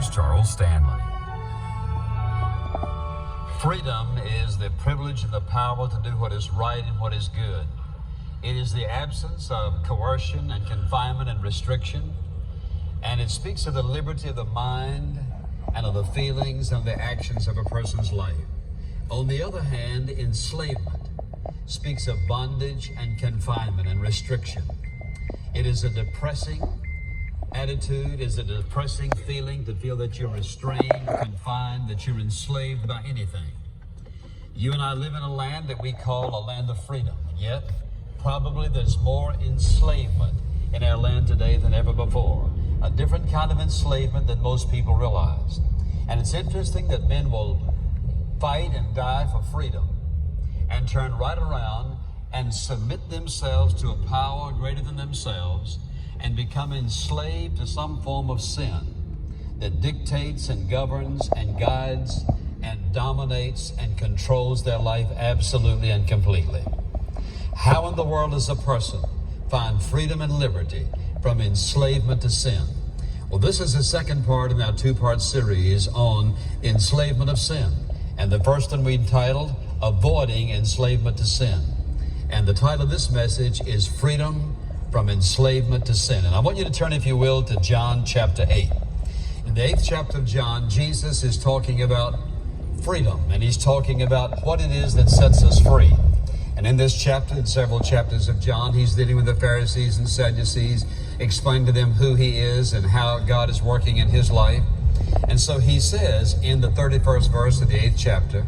Here's Charles Stanley. Freedom is the privilege and the power to do what is right and what is good. It is the absence of coercion and confinement and restriction. And it speaks of the liberty of the mind and of the feelings and the actions of a person's life. On the other hand, enslavement speaks of bondage and confinement and restriction. It is a depressing attitude, is a depressing feeling to feel that you're restrained, confined, that you're enslaved by anything. You and I live in a land that we call a land of freedom, and yet probably there's more enslavement in our land today than ever before. A different kind of enslavement than most people realize. And it's interesting that men will fight and die for freedom and turn right around and submit themselves to a power greater than themselves and become enslaved to some form of sin that dictates and governs and guides and dominates and controls their life absolutely and completely. How in the world does a person find freedom and liberty from enslavement to sin? Well, this is the second part in our two-part series on enslavement of sin. And the first one we entitled, Avoiding Enslavement to Sin. And the title of this message is Freedom from Enslavement to Sin. And I want you to turn, if you will, to John chapter 8. In the 8th chapter of John, Jesus is talking about freedom, and he's talking about what it is that sets us free. And in this chapter and several chapters of John, he's dealing with the Pharisees and Sadducees, explaining to them who he is and how God is working in his life. And so he says in the 31st verse of the 8th chapter,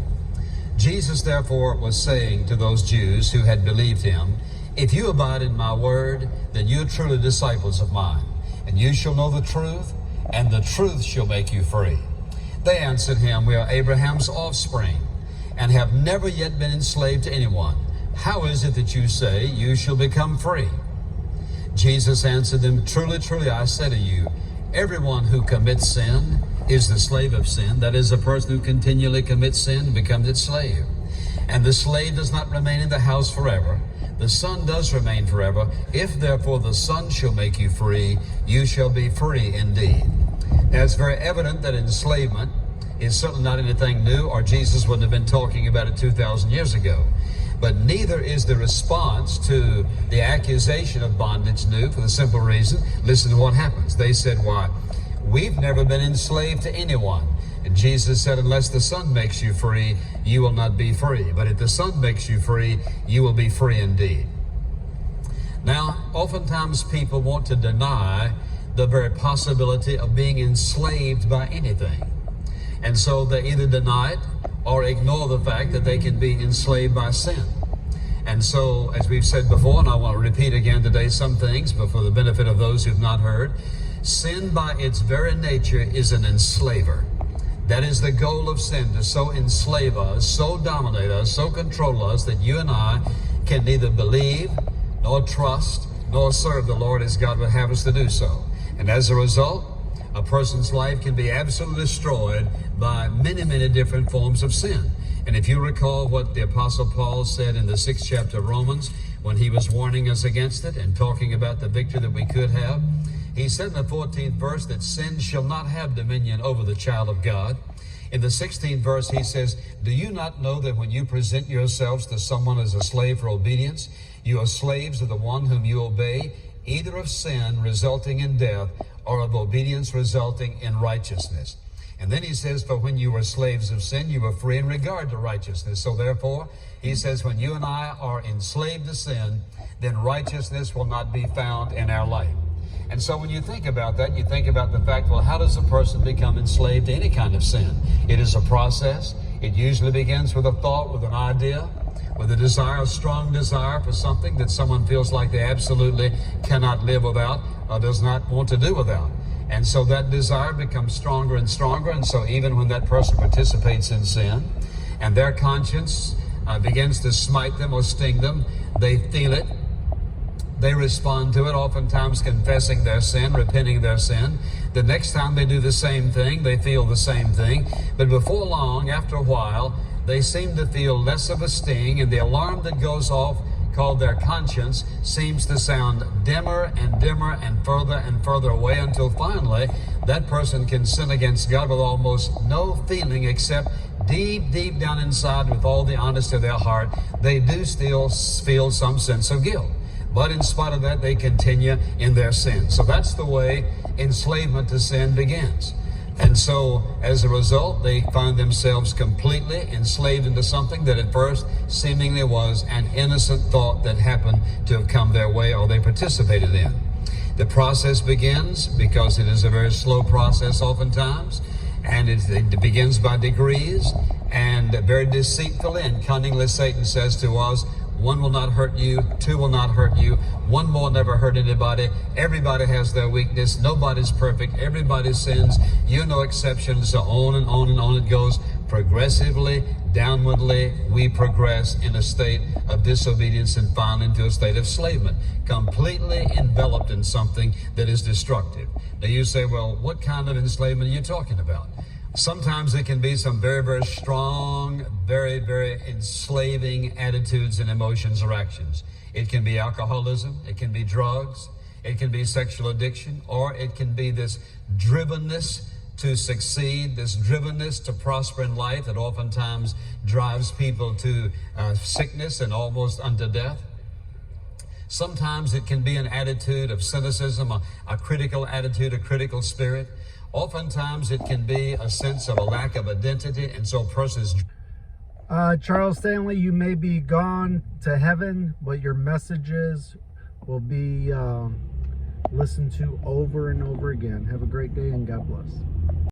Jesus therefore was saying to those Jews who had believed him, if you abide in my word, then you are truly disciples of mine, and you shall know the truth, and the truth shall make you free. They answered him, we are Abraham's offspring, and have never yet been enslaved to anyone. How is it that you say you shall become free? Jesus answered them, truly, truly, I say to you, everyone who commits sin is the slave of sin. That is, a person who continually commits sin becomes its slave. And the slave does not remain in the house forever. The Son does remain forever. If therefore the Son shall make you free, you shall be free indeed. Now it's very evident that enslavement is certainly not anything new, or Jesus wouldn't have been talking about it 2,000 years ago. But neither is the response to the accusation of bondage new, for the simple reason, listen to what happens. They said, why, we've never been enslaved to anyone. And Jesus said, unless the Son makes you free, you will not be free. But if the Son makes you free, you will be free indeed. Now, oftentimes people want to deny the very possibility of being enslaved by anything. And so they either deny it or ignore the fact that they can be enslaved by sin. And so, as we've said before, and I want to repeat again today some things, but for the benefit of those who've not heard, sin by its very nature is an enslaver. That is the goal of sin, to so enslave us, so dominate us, so control us that you and I can neither believe, nor trust, nor serve the Lord as God would have us to do so. And as a result, a person's life can be absolutely destroyed by many, many different forms of sin. And if you recall what the Apostle Paul said in the 6th chapter of Romans, when he was warning us against it and talking about the victory that we could have, he said in the 14th verse that sin shall not have dominion over the child of God. In the 16th verse, he says, do you not know that when you present yourselves to someone as a slave for obedience, you are slaves of the one whom you obey, either of sin resulting in death or of obedience resulting in righteousness? And then he says, for when you were slaves of sin, you were free in regard to righteousness. So therefore, he says, when you and I are enslaved to sin, then righteousness will not be found in our life. And so when you think about that, you think about the fact, well, how does a person become enslaved to any kind of sin? It is a process. It usually begins with a thought, with an idea, with a desire, a strong desire for something that someone feels like they absolutely cannot live without or does not want to do without. And so that desire becomes stronger and stronger. And so even when that person participates in sin and their conscience begins to smite them or sting them, they feel it. They respond to it, oftentimes confessing their sin, repenting their sin. The next time they do the same thing, they feel the same thing. But before long, after a while, they seem to feel less of a sting, and the alarm that goes off, called their conscience, seems to sound dimmer and dimmer and further away, until finally that person can sin against God with almost no feeling, except deep, deep down inside, with all the honesty of their heart, they do still feel some sense of guilt. But in spite of that, they continue in their sin. So that's the way enslavement to sin begins. And so, as a result, they find themselves completely enslaved into something that at first seemingly was an innocent thought that happened to have come their way or they participated in. The process begins, because it is a very slow process oftentimes, and it begins by degrees, and very deceitfully and cunningly Satan says to us, one will not hurt you, two will not hurt you, one more never hurt anybody, everybody has their weakness, nobody's perfect, everybody sins, you're no exception, so on and on and on it goes. Progressively, downwardly, we progress in a state of disobedience and finally into a state of enslavement, completely enveloped in something that is destructive. Now you say, well, what kind of enslavement are you talking about? Sometimes it can be some very, very strong, very, very enslaving attitudes and emotions or actions. It can be alcoholism, it can be drugs, it can be sexual addiction, or it can be this drivenness to succeed, this drivenness to prosper in life that oftentimes drives people to sickness and almost unto death. Sometimes it can be an attitude of cynicism, a critical attitude, a critical spirit. Oftentimes it can be a sense of a lack of identity, and so a person's... Charles Stanley, you may be gone to heaven, but your messages will be listened to over and over again. Have a great day and God bless.